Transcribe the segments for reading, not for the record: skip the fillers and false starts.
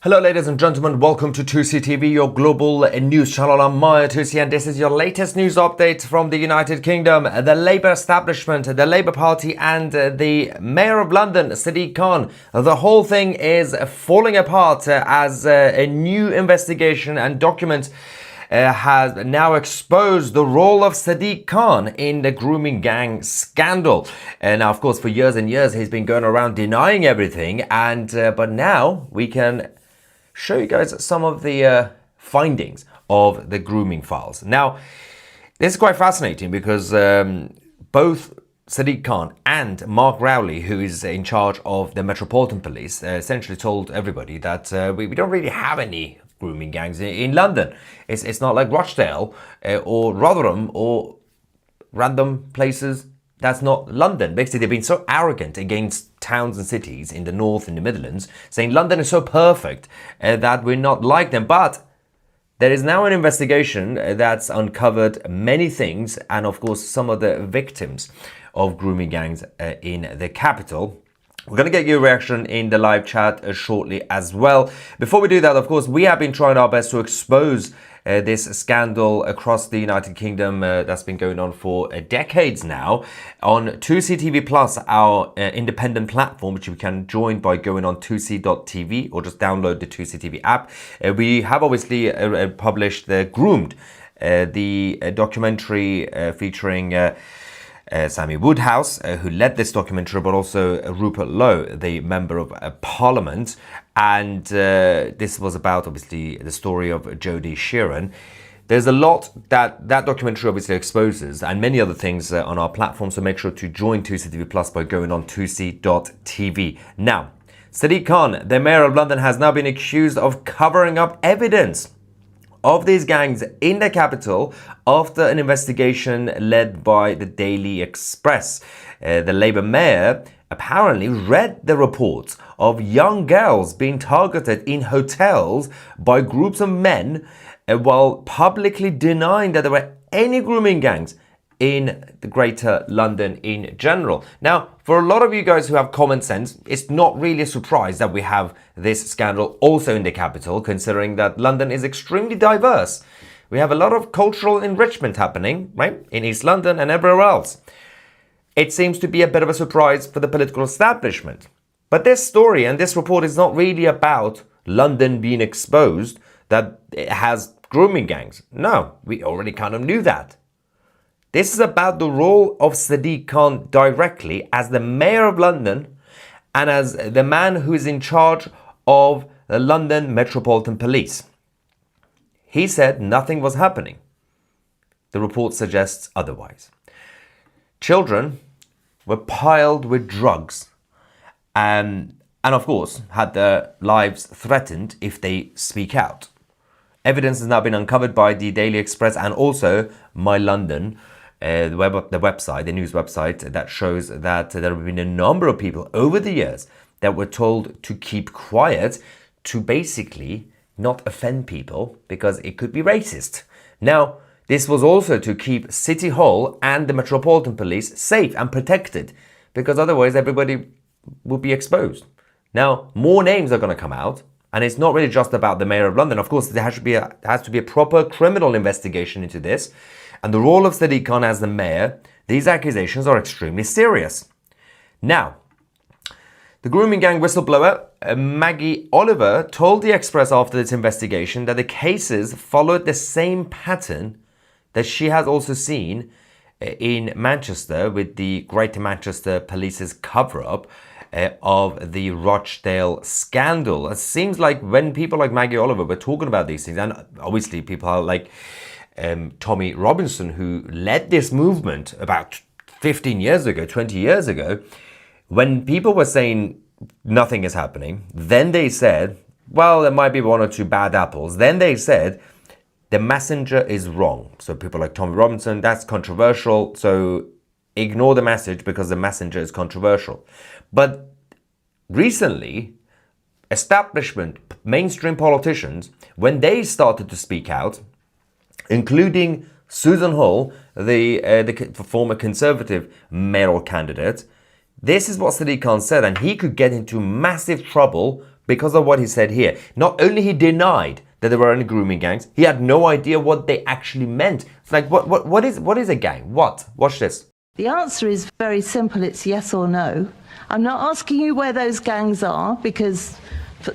Hello ladies and gentlemen, welcome to Tousi TV, your global news channel. I'm Maya Tousi and this is your latest news update from the United Kingdom. The Labour establishment, the Labour Party and the Mayor of London, Sadiq Khan. The whole thing is falling apart as a new investigation and document has now exposed the role of Sadiq Khan in the grooming gang scandal. Now, of course, for years and years, he's been going around denying everything. But now we can show you guys some of the findings of the grooming files. Now, this is quite fascinating because both Sadiq Khan and Mark Rowley, who is in charge of the Metropolitan Police, essentially told everybody that we don't really have any grooming gangs in London. It's not like Rochdale or Rotherham or random places. That's not London. Basically, they've been so arrogant against towns and cities in the north and the Midlands, saying London is so perfect that we're not like them. But there is now an investigation that's uncovered many things, and of course, some of the victims of grooming gangs in the capital. We're going to get your reaction in the live chat shortly as well. Before we do that, of course, we have been trying our best to expose this scandal across the United Kingdom that's been going on for decades now on Tousi TV Plus, our independent platform, which you can join by going on tousi.tv or just download the Tousi TV app. We have obviously published the Groomed, the documentary featuring Sammy Woodhouse, who led this documentary, but also Rupert Lowe, the Member of Parliament. And this was about, obviously, the story of Jodie Sheeran. There's a lot that documentary obviously exposes and many other things on our platform. So make sure to join Tousi TV Plus by going on tousi.tv. Now, Sadiq Khan, the Mayor of London, has now been accused of covering up evidence of these gangs in the capital after an investigation led by the Daily Express. The Labour mayor apparently read the reports of young girls being targeted in hotels by groups of men while publicly denying that there were any grooming gangs in the Greater London in general. Now, for a lot of you guys who have common sense, it's not really a surprise that we have this scandal also in the capital, considering that London is extremely diverse. We have a lot of cultural enrichment happening, right, in East London and everywhere else. It seems to be a bit of a surprise for the political establishment. But this story and this report is not really about London being exposed that it has grooming gangs. No, we already kind of knew that. This is about the role of Sadiq Khan directly as the Mayor of London and as the man who is in charge of the London Metropolitan Police. He said nothing was happening. The report suggests otherwise. Children were piled with drugs and of course had their lives threatened if they speak out. Evidence has now been uncovered by the Daily Express and also My London, the website, the news website, that shows that there have been a number of people over the years that were told to keep quiet, to basically not offend people because it could be racist. Now, this was also to keep City Hall and the Metropolitan Police safe and protected, because otherwise everybody would be exposed. Now, more names are going to come out, and it's not really just about the Mayor of London. Of course, there has to be a proper criminal investigation into this. And the role of Sadiq Khan as the mayor, these accusations are extremely serious. Now, the grooming gang whistleblower, Maggie Oliver, told the Express after this investigation that the cases followed the same pattern that she has also seen in Manchester with the Greater Manchester Police's cover-up of the Rochdale scandal. It seems like when people like Maggie Oliver were talking about these things, and obviously people are like Tommy Robinson, who led this movement about 15 years ago, 20 years ago, when people were saying nothing is happening, then they said, well, there might be one or two bad apples. Then they said, the messenger is wrong. So people like Tommy Robinson, that's controversial. So ignore the message because the messenger is controversial. But recently, establishment, mainstream politicians, when they started to speak out, including Susan Hall, the former Conservative mayoral candidate, this is what Sadiq Khan said, and he could get into massive trouble because of what he said here. Not only he denied that there were any grooming gangs, he had no idea what they actually meant. It's like, what is a gang? What? Watch this. The answer is very simple. It's yes or no. I'm not asking you where those gangs are because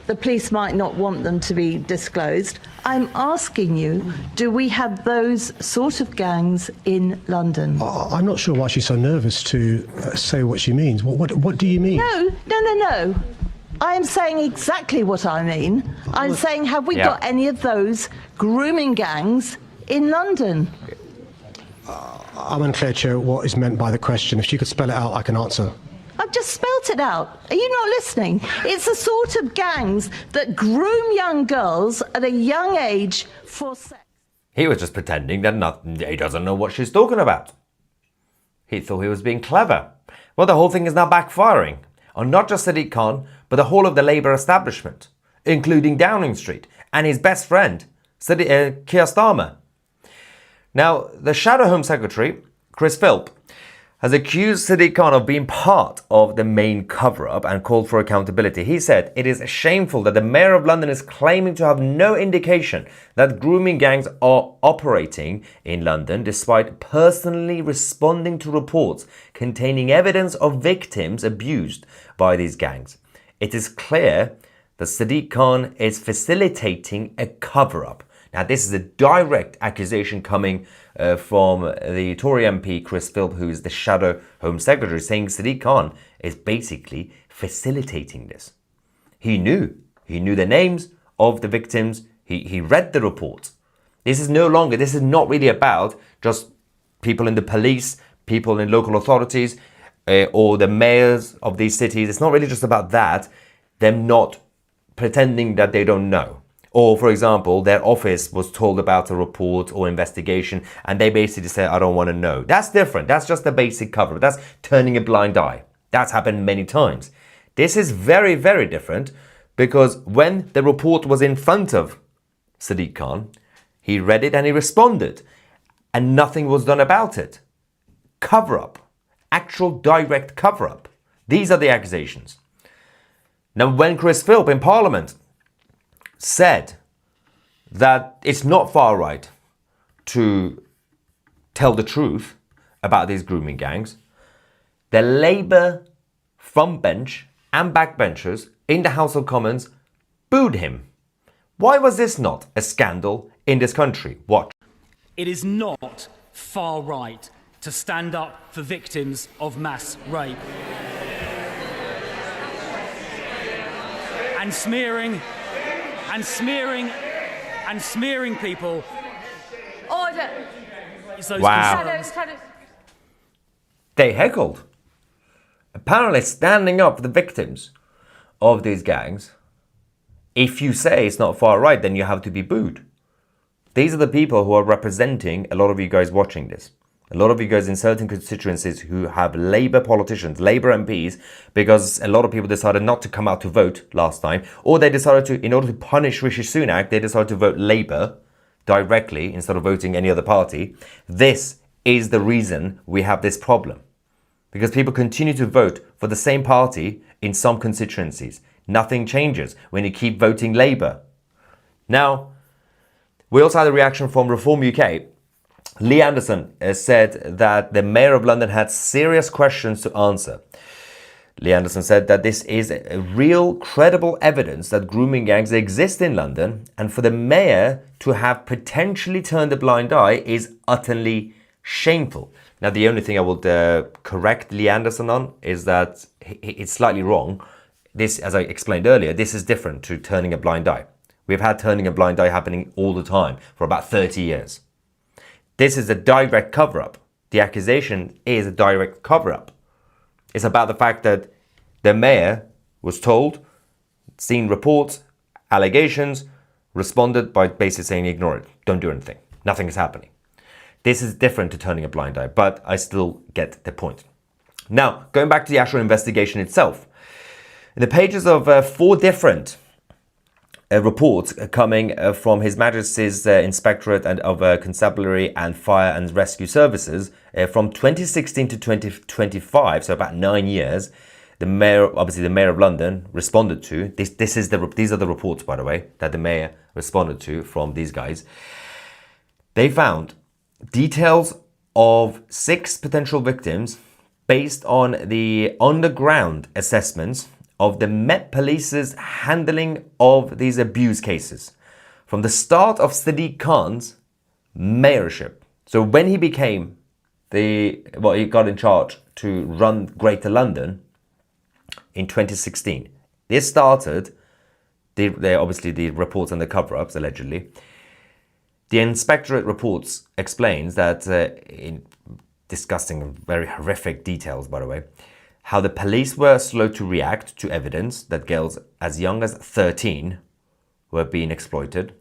the police might not want them to be disclosed. I'm asking you, do we have those sort of gangs in London? I'm not sure why she's so nervous to say what she means. What do you mean? No. I am saying exactly what I mean. I'm saying, have we got any of those grooming gangs in London? I'm unclear, Chair, what is meant by the question. If she could spell it out, I can answer. I've just spelt it out. Are you not listening? It's the sort of gangs that groom young girls at a young age for sex. He was just pretending that he doesn't know what she's talking about. He thought he was being clever. Well, the whole thing is now backfiring on not just Sadiq Khan, but the whole of the Labour establishment, including Downing Street and his best friend, Keir Starmer. Now, the Shadow Home Secretary, Chris Philp, has accused Sadiq Khan of being part of the main cover-up and called for accountability. He said it is shameful that the Mayor of London is claiming to have no indication that grooming gangs are operating in London, despite personally responding to reports containing evidence of victims abused by these gangs. It is clear that Sadiq Khan is facilitating a cover-up. Now, this is a direct accusation coming from the Tory MP Chris Philp, who is the Shadow Home Secretary, saying Sadiq Khan is basically facilitating this. He knew the names of the victims. He read the reports. This is not really about just people in the police, people in local authorities, or the mayors of these cities. It's not really just about that, them not pretending that they don't know. Or, for example, their office was told about a report or investigation and they basically say, I don't want to know. That's different. That's just a basic cover. That's turning a blind eye. That's happened many times. This is very, very different because when the report was in front of Sadiq Khan, he read it and he responded and nothing was done about it. Cover-up. Actual direct cover-up. These are the accusations. Now, when Chris Philp in Parliament said that it's not far right to tell the truth about these grooming gangs, the Labour frontbench and backbenchers in the House of Commons booed him. Why was this not a scandal in this country? Watch. It is not far right to stand up for victims of mass rape. And smearing people. Order. Wow. They heckled. Apparently standing up for the victims of these gangs. If you say it's not far right, then you have to be booed. These are the people who are representing a lot of you guys watching this. A lot of you guys in certain constituencies who have Labour politicians, Labour MPs, because a lot of people decided not to come out to vote last time, or they decided to, in order to punish Rishi Sunak, they decided to vote Labour directly instead of voting any other party. This is the reason we have this problem. Because people continue to vote for the same party in some constituencies. Nothing changes when you keep voting Labour. Now, we also had a reaction from Reform UK. Lee Anderson said that the Mayor of London had serious questions to answer. Lee Anderson said that this is a real, credible evidence that grooming gangs exist in London, and for the Mayor to have potentially turned a blind eye is utterly shameful. Now, the only thing I would correct Lee Anderson on is that it's slightly wrong. This, as I explained earlier, this is different to turning a blind eye. We've had turning a blind eye happening all the time for about 30 years. This is a direct cover-up. The accusation is a direct cover-up. It's about the fact that the mayor was told, seen reports, allegations, responded by basically saying ignore it, don't do anything, nothing is happening. This is different to turning a blind eye, but I still get the point. Now, going back to the actual investigation itself, in the pages of 4 different reports coming from His Majesty's Inspectorate and of Constabulary and Fire and Rescue Services from 2016 to 2025, so about 9 years, The mayor, obviously the mayor of London, responded to. These are the reports, by the way, that the mayor responded to from these guys. They found details of 6 potential victims based on the underground assessments of the Met Police's handling of these abuse cases from the start of Sadiq Khan's mayorship. So when he became he got in charge to run Greater London in 2016. This started, obviously the reports and the cover-ups, allegedly. The inspectorate reports explains that, in discussing very horrific details, by the way, how the police were slow to react to evidence that girls as young as 13 were being exploited,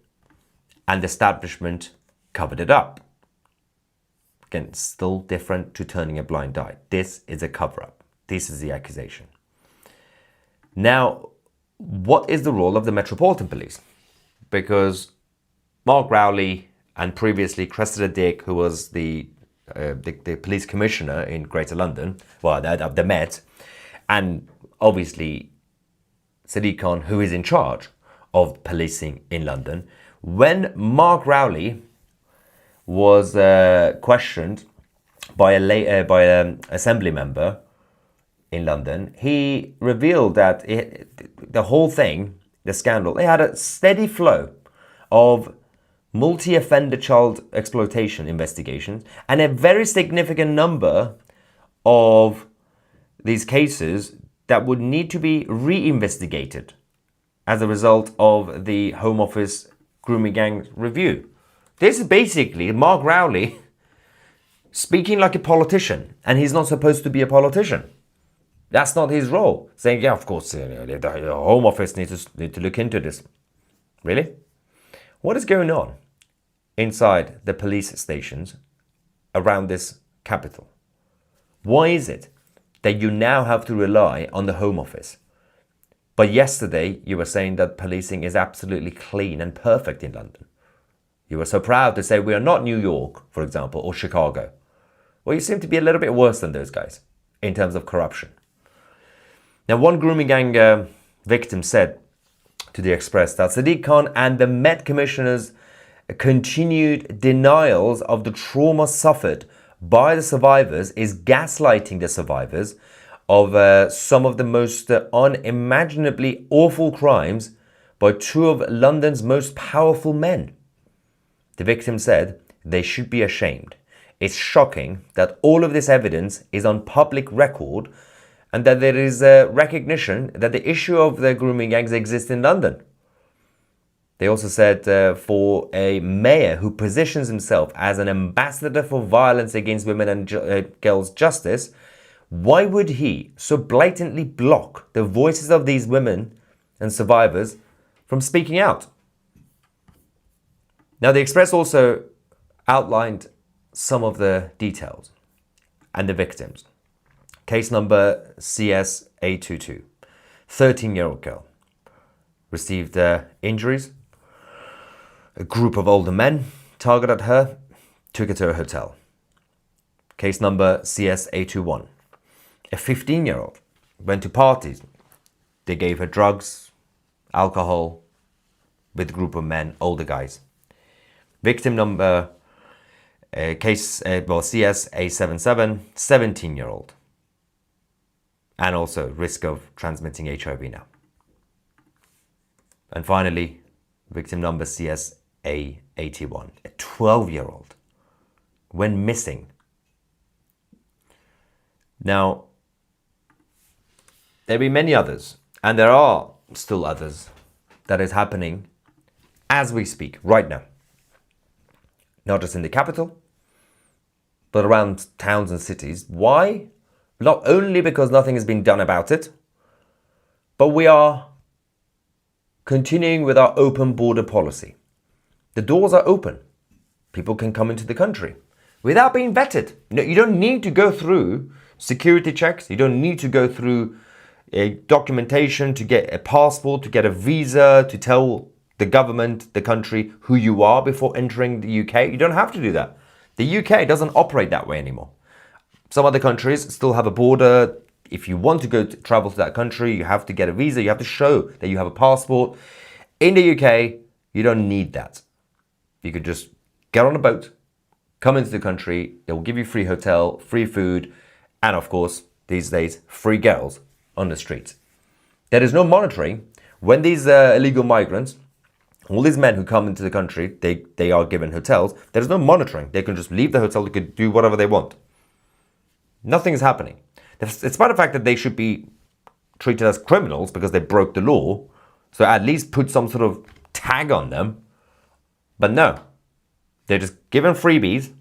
and the establishment covered it up. Again, still different to turning a blind eye. This is a cover-up. This is the accusation. Now, what is the role of the Metropolitan Police? Because Mark Rowley and previously Cressida Dick, who was the police commissioner in Greater London, the Met, and obviously Sadiq Khan, who is in charge of policing in London, when Mark Rowley was questioned by an assembly member in London, he revealed that the whole thing, the scandal, they had a steady flow of multi-offender child exploitation investigations and a very significant number of these cases that would need to be re-investigated as a result of the Home Office grooming gang review. This is basically Mark Rowley speaking like a politician, and he's not supposed to be a politician. That's not his role. Saying, yeah, of course, the Home Office needs to look into this. Really? What is going on inside the police stations around this capital? Why is it that you now have to rely on the Home Office? But yesterday you were saying that policing is absolutely clean and perfect in London. You were so proud to say we are not New York, for example, or Chicago. Well, you seem to be a little bit worse than those guys in terms of corruption. Now, one grooming gang victim said to the Express that Sadiq Khan and the Met commissioners continued denials of the trauma suffered by the survivors is gaslighting the survivors of some of the most unimaginably awful crimes by 2 of London's most powerful men. The victim said they should be ashamed. It's shocking that all of this evidence is on public record and that there is a recognition that the issue of the grooming gangs exists in London. They also said for a mayor who positions himself as an ambassador for violence against women and girls' justice, why would he so blatantly block the voices of these women and survivors from speaking out? Now, the Express also outlined some of the details and the victims. Case number CS822, 13-year-old girl, received injuries. A group of older men targeted her, took her to a hotel. Case number CS821, a 15-year-old went to parties. They gave her drugs, alcohol, with a group of men, older guys. Victim number, CS877, 17-year-old. And also risk of transmitting HIV now. And finally, victim number CS881, a 12-year-old, went missing. Now, there'll be many others, and there are still others that is happening as we speak, right now. Not just in the capital, but around towns and cities. Why? Not only because nothing has been done about it, but we are continuing with our open border policy. The doors are open. People can come into the country without being vetted. You don't need to go through security checks. You don't need to go through a documentation to get a passport, to get a visa, to tell the government, the country, who you are before entering the UK. You don't have to do that. The UK doesn't operate that way anymore. Some other countries still have a border if you want to travel to that country, you have to get a visa. You have to show that you have a passport. In the UK, you don't need that. You could just get on a boat, come into the country. They will give you free hotel, free food, and of course, these days, free girls on the streets. There is no monitoring. When these illegal migrants, all these men who come into the country, they are given hotels. There is no monitoring. They can just leave the hotel. They could do whatever they want. Nothing is happening. Despite the fact that they should be treated as criminals because they broke the law, so at least put some sort of tag on them. But no, they're just given freebies,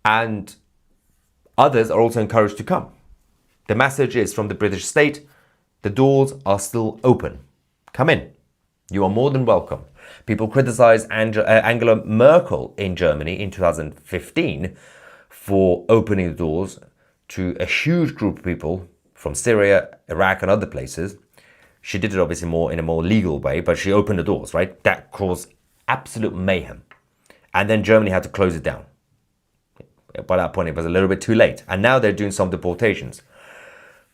and others are also encouraged to come. The message is from the British state, the doors are still open. Come in. You are more than welcome. People criticized Angela Merkel in Germany in 2015 for opening the doors to a huge group of people from Syria, Iraq, and other places. She did it obviously in a more legal way, but she opened the doors, right? That caused absolute mayhem. And then Germany had to close it down. By that point, it was a little bit too late. And now they're doing some deportations.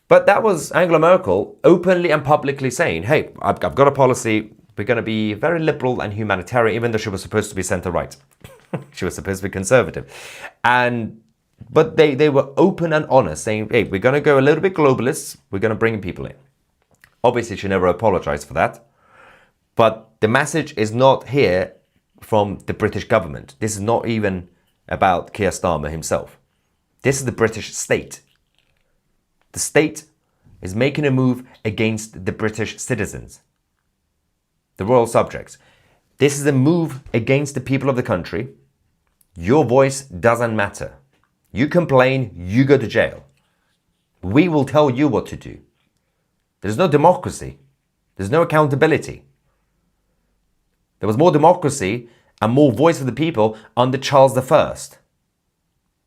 But that was Angela Merkel openly and publicly saying, hey, I've got a policy. We're going to be very liberal and humanitarian, even though she was supposed to be centre-right. She was supposed to be conservative. But they were open and honest, saying, hey, we're going to go a little bit globalist. We're going to bring people in. Obviously, she never apologized for that. But the message is not here from the British government. This is not even about Keir Starmer himself. This is the British state. The state is making a move against the British citizens, the royal subjects. This is a move against the people of the country. Your voice doesn't matter. You complain, you go to jail. We will tell you what to do. There's no democracy. There's no accountability. There was more democracy and more voice for the people under Charles I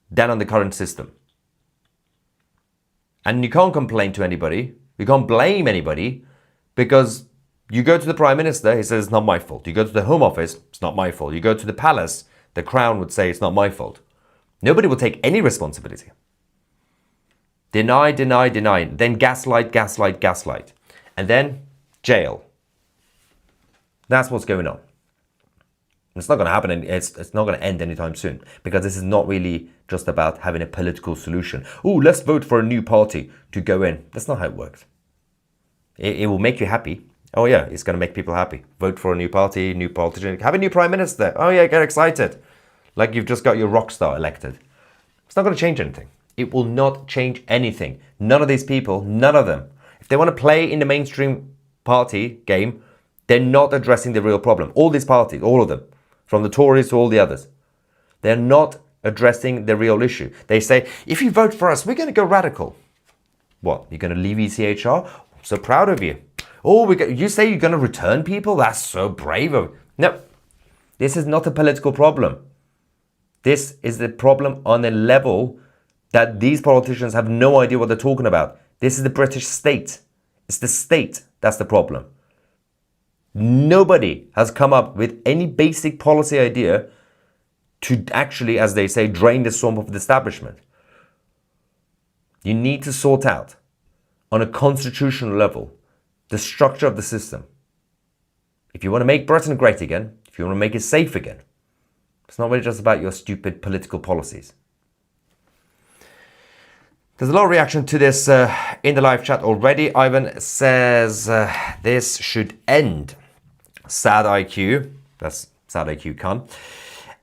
than on the current system. And you can't complain to anybody. You can't blame anybody because you go to the Prime Minister, he says it's not my fault. You go to the Home Office, it's not my fault. You go to the palace, the Crown would say it's not my fault. Nobody will take any responsibility. Deny, deny, deny. Then gaslight, gaslight, gaslight. And then jail. That's what's going on. It's not going to happen. It's not going to end anytime soon because this is not really just about having a political solution. Oh, let's vote for a new party to go in. That's not how it works. It will make you happy. Oh yeah, it's going to make people happy. Vote for a new party, new politician. Have a new prime minister. Oh yeah, get excited. Like you've just got your rock star elected. It's not going to change anything. It will not change anything. None of these people, none of them. If they want to play in the mainstream party game, they're not addressing the real problem. All these parties, all of them, from the Tories to all the others, they're not addressing the real issue. They say, if you vote for us, we're going to go radical. What? You're going to leave ECHR? I'm so proud of you. Oh, you say you're going to return people? That's so brave of you. No, this is not a political problem. This is the problem on a level that these politicians have no idea what they're talking about. This is the British state. It's the state that's the problem. Nobody has come up with any basic policy idea to actually, as they say, drain the swamp of the establishment. You need to sort out, on a constitutional level, the structure of the system. If you want to make Britain great again, if you want to make it safe again, it's not really just about your stupid political policies. There's a lot of reaction to this in the live chat already. Ivan says this should end. Sad IQ, that's Sad IQ Khan,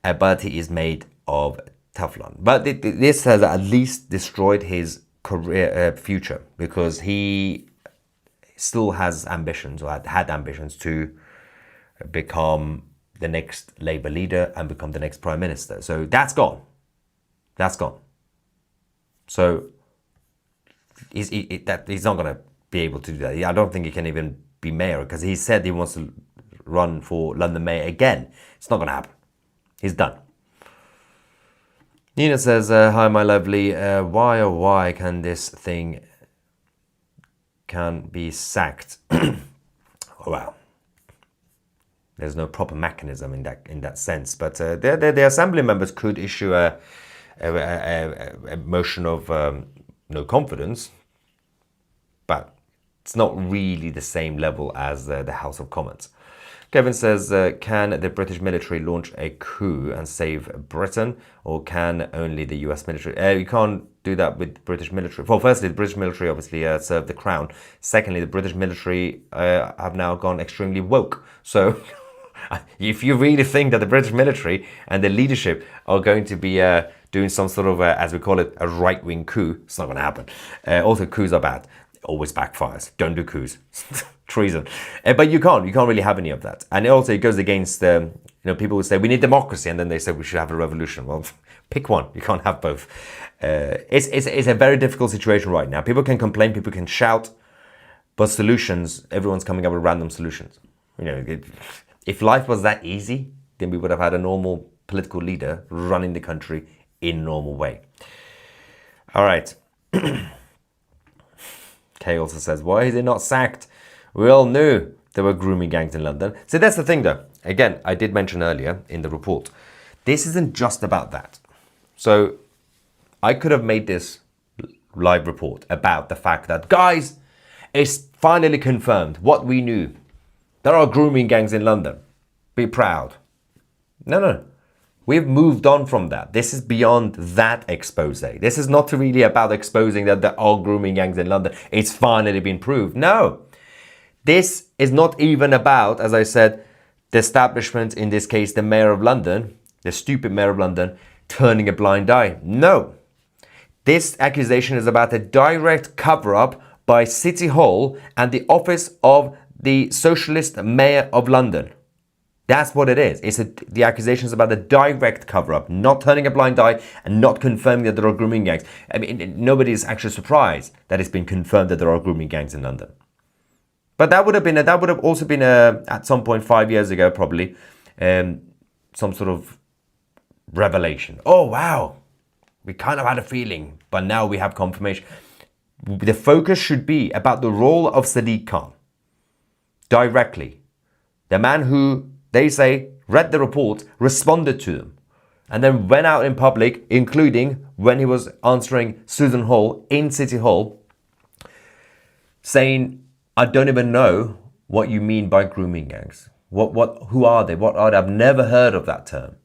but he is made of Teflon. But this has at least destroyed his career future because he still has ambitions, or had ambitions to become the next Labour leader and become the next Prime Minister. So that's gone. That's gone. So he's not going to be able to do that. I don't think he can even be mayor because he said he wants to run for London mayor again. It's not going to happen. He's done. Nina says, hi, my lovely. Why, oh, why can this thing can be sacked? Oh, wow. There's no proper mechanism in that sense. But the assembly members could issue a motion of no confidence but it's not really the same level as the House of Commons. Kevin says, can the British military launch a coup and save Britain, or can only the US military? You can't do that with the British military. Well, firstly, the British military obviously serve the crown. Secondly, the British military have now gone extremely woke. So if you really think that the British military and the leadership are going to be doing some sort of, as we call it, a right-wing coup, it's not going to happen. Also, coups are bad. It always backfires. Don't do coups. Treason. But you can't really have any of that. And also it goes against, people will say, we need democracy, and then they say we should have a revolution. Well, pick one. You can't have both. It's a very difficult situation right now. People can complain, people can shout, but solutions, everyone's coming up with random solutions. If life was that easy, then we would have had a normal political leader running the country in a normal way. All right. Kay also says, why is he not sacked? We all knew there were grooming gangs in London. So that's the thing though. Again, I did mention earlier in the report, this isn't just about that. So I could have made this live report about the fact that, guys, it's finally confirmed what we knew. There are grooming gangs in London. Be proud. No. We've moved on from that. This is beyond that expose. This is not really about exposing that there are grooming gangs in London. It's finally been proved. No. This is not even about, as I said, the establishment, in this case, the Mayor of London, the stupid Mayor of London, turning a blind eye. No. This accusation is about a direct cover-up by City Hall and the office of the Socialist Mayor of London. That's what it is. The accusation is about a direct cover-up, not turning a blind eye and not confirming that there are grooming gangs. I mean, nobody is actually surprised that it's been confirmed that there are grooming gangs in London. But that would have also been at some point 5 years ago, probably, some sort of revelation. Oh, wow. We kind of had a feeling, but now we have confirmation. The focus should be about the role of Sadiq Khan. Directly. The man who, they say, read the report, responded to them, and then went out in public, including when he was answering Susan Hall in City Hall, saying, I don't even know what you mean by grooming gangs. Who are they? What are they? I've never heard of that term.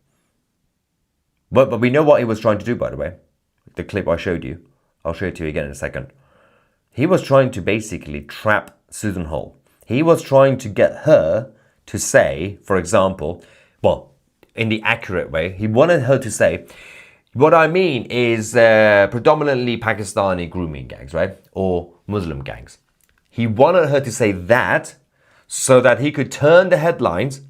But we know what he was trying to do, by the way. The clip I showed you. I'll show it to you again in a second. He was trying to basically trap Susan Hall. He was trying to get her to say, for example, well, in the accurate way, he wanted her to say, what I mean is predominantly Pakistani grooming gangs, right? Or Muslim gangs. He wanted her to say that so that he could turn the headlines,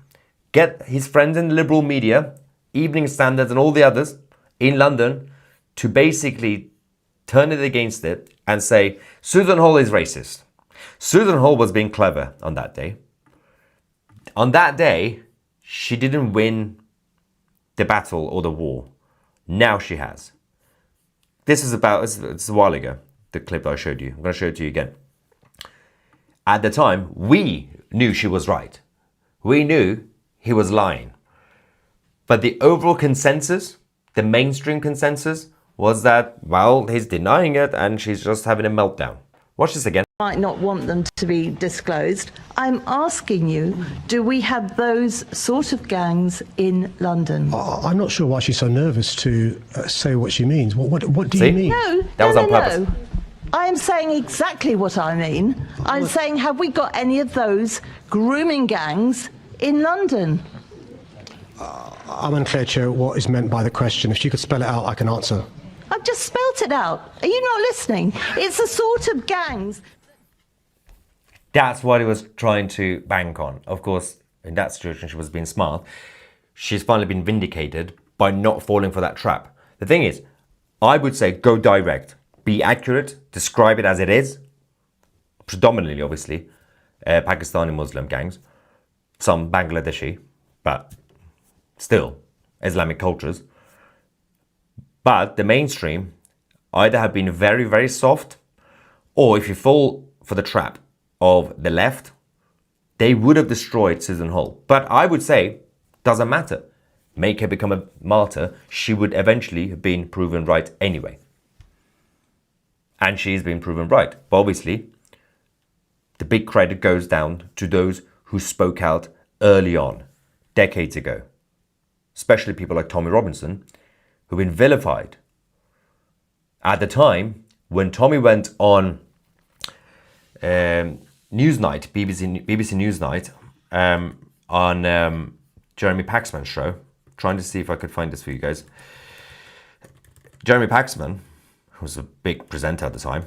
get his friends in the liberal media, Evening Standards and all the others in London to basically turn it against it and say, Susan Hall is racist. Susan Hall was being clever on that day. On that day, she didn't win the battle or the war. Now she has. This is it's a while ago, the clip I showed you. I'm going to show it to you again. At the time, we knew she was right. We knew he was lying. But the overall consensus, the mainstream consensus, was that, well, he's denying it and she's just having a meltdown. Watch this again. Might not want them to be disclosed. I'm asking you, do we have those sort of gangs in London? I'm not sure why she's so nervous to say what she means. What do you mean? No, that was on purpose. No. I am saying exactly what I mean. I'm saying, have we got any of those grooming gangs in London? I'm unclear, Chair, what is meant by the question. If she could spell it out, I can answer. I've just spelt it out. Are you not listening? It's the sort of gangs. That's what he was trying to bank on. Of course, in that situation, she was being smart. She's finally been vindicated by not falling for that trap. The thing is, I would say go direct. Be accurate. Describe it as it is. Predominantly, obviously, Pakistani Muslim gangs. Some Bangladeshi, but still Islamic cultures. But the mainstream either have been very, very soft, or if you fall for the trap of the left, they would have destroyed Susan Hall. But I would say, doesn't matter. Make her become a martyr. She would eventually have been proven right anyway. And she's been proven right. But obviously, big credit goes down to those who spoke out early on, decades ago. Especially people like Tommy Robinson, who've been vilified. At the time, when Tommy went on Newsnight, BBC Newsnight, on Jeremy Paxman's show, trying to see if I could find this for you guys. Jeremy Paxman, who was a big presenter at the time,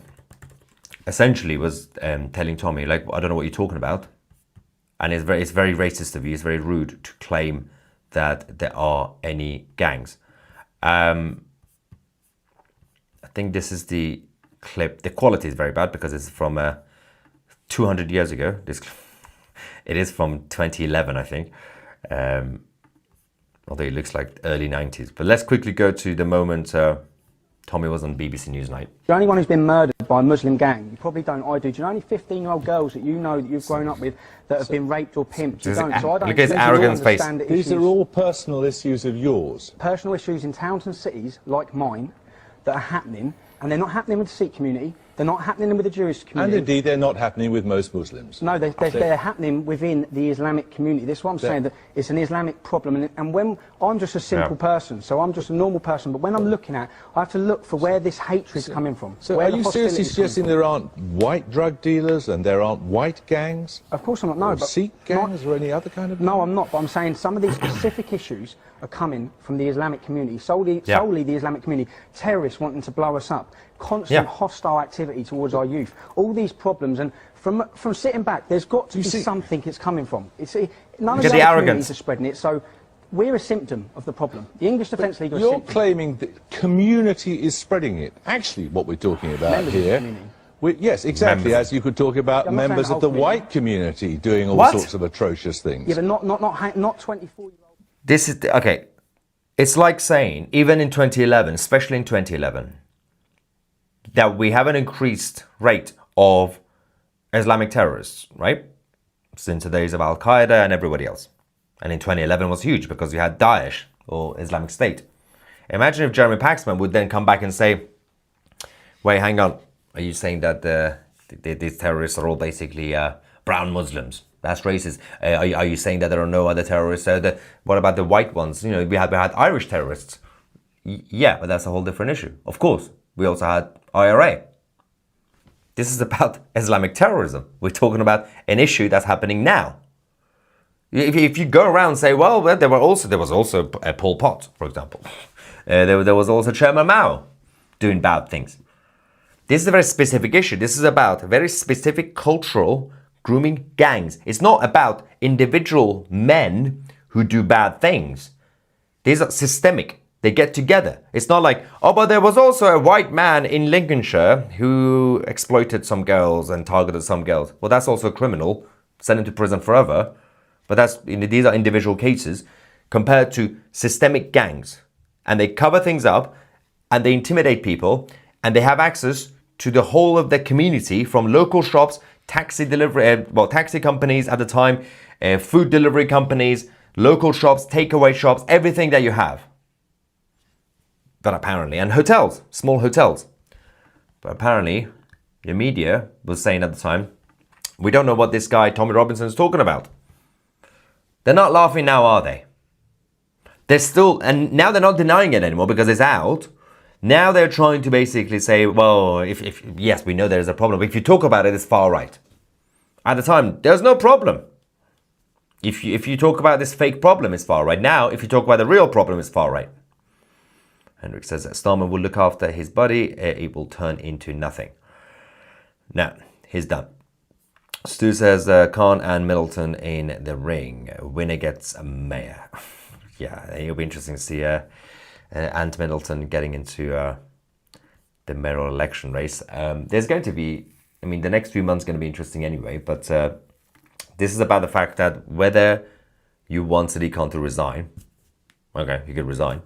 essentially was telling Tommy, like, I don't know what you're talking about. And it's very racist of you, it's very rude to claim that there are any gangs. I think this is the clip. The quality is very bad because it's from 200 years ago. It is from 2011, I think. Although it looks like early 90s. But let's quickly go to the moment Tommy was on BBC Newsnight. The only one who's been murdered by a Muslim gang, you probably don't, I do. Do you know any 15-year-old girls that you know that you've grown up with that have been raped or pimped? You don't. So I don't look at his arrogant face. These are all personal issues of yours. Personal issues in towns and cities like mine that are happening, and they're not happening with the Sikh community, they're not happening with the Jewish community. And indeed, they're not happening with most Muslims. No, they're happening within the Islamic community. This is what I'm saying, that it's an Islamic problem. And when I'm just a simple person, so I'm just a normal person, but when I'm looking at, I have to look for where this hatred is coming from. So are you seriously suggesting there aren't white drug dealers and there aren't white gangs? Of course I'm not, no. Or Sikh gangs or any other kind of... No, I'm not, but I'm saying some of these specific issues are coming from the Islamic community, solely the Islamic community, terrorists wanting to blow us up, constant hostile activity towards our youth, all these problems, and from sitting back, there's got to be something it's coming from. None of the other communities are spreading it, so we're a symptom of the problem. The English Defence League are a symptom. You're claiming that community is spreading it. Actually, what we're talking about here... Yes, exactly, as you could talk about members of the white community doing all sorts of atrocious things. Yeah, but not 24-year-old... This is, okay, it's like saying, even in 2011, especially in 2011, that we have an increased rate of Islamic terrorists, right? Since the days of Al-Qaeda and everybody else. And in 2011 was huge because you had Daesh or Islamic State. Imagine if Jeremy Paxman would then come back and say, wait, hang on, are you saying that these terrorists are all basically brown Muslims? That's racist. Are you saying that there are no other terrorists? What about the white ones? You know, we had Irish terrorists. Yeah, but that's a whole different issue. Of course, we also had IRA. This is about Islamic terrorism. We're talking about an issue that's happening now. If you go around and say, well, there was also Pol Pot, for example. There was also Chairman Mao doing bad things. This is a very specific issue. This is about very specific cultural grooming gangs. It's not about individual men who do bad things. These are systemic. They get together. It's not like, oh, but there was also a white man in Lincolnshire who exploited some girls and targeted some girls. Well, that's also a criminal. Sent him to prison forever. But these are individual cases compared to systemic gangs. And they cover things up and they intimidate people and they have access to the whole of the community, from local shops, taxi companies at the time, food delivery companies, local shops, takeaway shops, everything that you have. But apparently, and hotels, small hotels. But apparently, the media was saying at the time, we don't know what this guy, Tommy Robinson, is talking about. They're not laughing now, are they? They're still, and now they're not denying it anymore because it's out. Now they're trying to basically say, well, if yes, we know there's a problem. But if you talk about it, it's far right. At the time, there's no problem. If you talk about this fake problem, it's far right. Now, if you talk about the real problem, it's far right. Henrik says that Starmer will look after his body. It will turn into nothing. Now, he's done. Stu says Khan and Middleton in the ring. Winner gets a mayor. Yeah, it'll be interesting to see Ant Middleton getting into the mayoral election race. There's going to be, I mean, the next few months are going to be interesting anyway, but this is about the fact that whether you want Sadiq Khan to resign, okay, you could resign.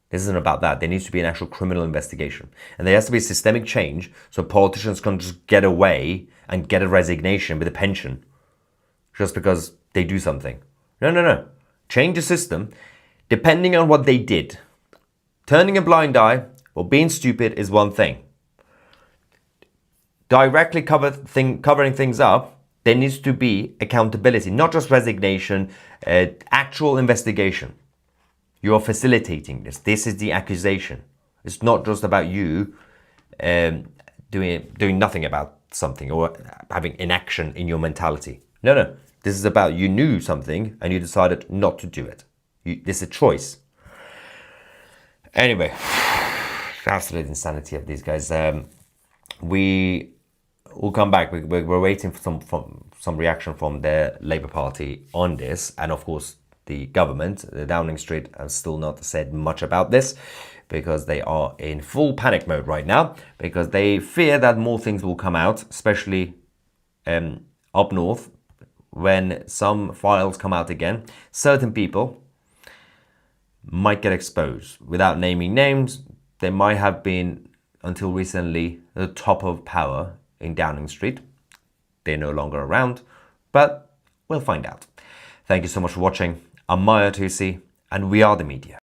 This isn't about that. There needs to be an actual criminal investigation. And there has to be a systemic change so politicians can just get away and get a resignation with a pension just because they do something. No. Change the system depending on what they did. Turning a blind eye or being stupid is one thing. Directly covering things up There needs to be accountability, not just resignation, actual investigation. You are facilitating this. This is the accusation. It's not just about you doing nothing about something or having inaction in your mentality. No. This is about you knew something and you decided not to do it. This is a choice. Anyway, absolute insanity of these guys. We will come back. We're waiting for some reaction from the Labour Party on this, and of course the government, the Downing Street, have still not said much about this because they are in full panic mode right now because they fear that more things will come out, especially up north when some files come out again. Certain people might get exposed. Without naming names, they might have been, until recently, the top of power in Downing Street. They're no longer around, but we'll find out. Thank you so much for watching. I'm Tousi, and we are the media.